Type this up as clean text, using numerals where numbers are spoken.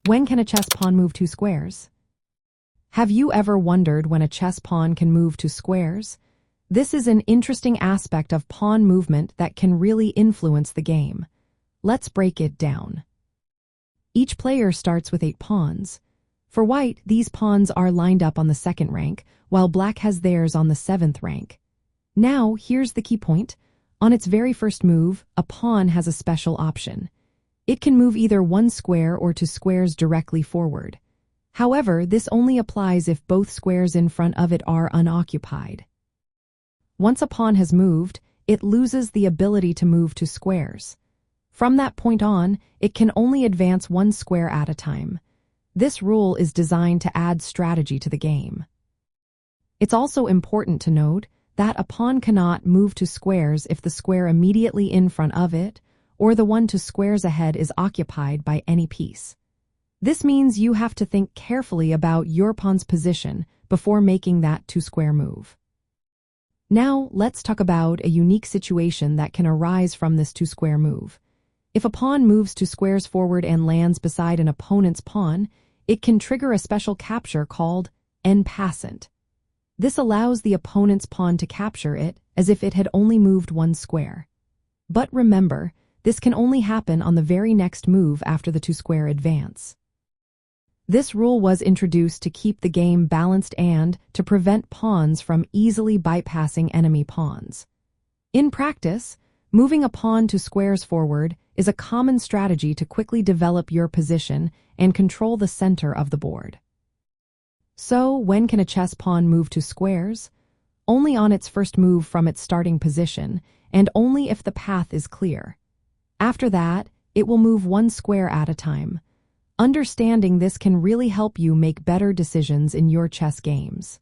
When can a chess pawn move 2 squares? Have you ever wondered when a chess pawn can move 2 squares? This is an interesting aspect of pawn movement that can really influence the game. Let's break it down. Each player starts with 8 pawns. For white, these pawns are lined up on the 2nd rank, while black has theirs on the 7th rank. Now, here's the key point. On its very first move, a pawn has a special option. It can move either 1 square or 2 squares directly forward. However, this only applies if both squares in front of it are unoccupied. Once a pawn has moved, it loses the ability to move 2 squares. From that point on, it can only advance 1 square at a time. This rule is designed to add strategy to the game. It's also important to note that a pawn cannot move 2 squares if the square immediately in front of it or the one 2 squares ahead is occupied by any piece. This means you have to think carefully about your pawn's position before making that 2-square move. Now, let's talk about a unique situation that can arise from this 2-square move. If a pawn moves 2 squares forward and lands beside an opponent's pawn, it can trigger a special capture called en passant. This allows the opponent's pawn to capture it as if it had only moved 1 square. But remember, this can only happen on the very next move after the 2-square advance. This rule was introduced to keep the game balanced and to prevent pawns from easily bypassing enemy pawns. In practice, moving a pawn 2 squares forward is a common strategy to quickly develop your position and control the center of the board. So, when can a chess pawn move 2 squares? Only on its first move from its starting position, and only if the path is clear. After that, it will move 1 square at a time. Understanding this can really help you make better decisions in your chess games.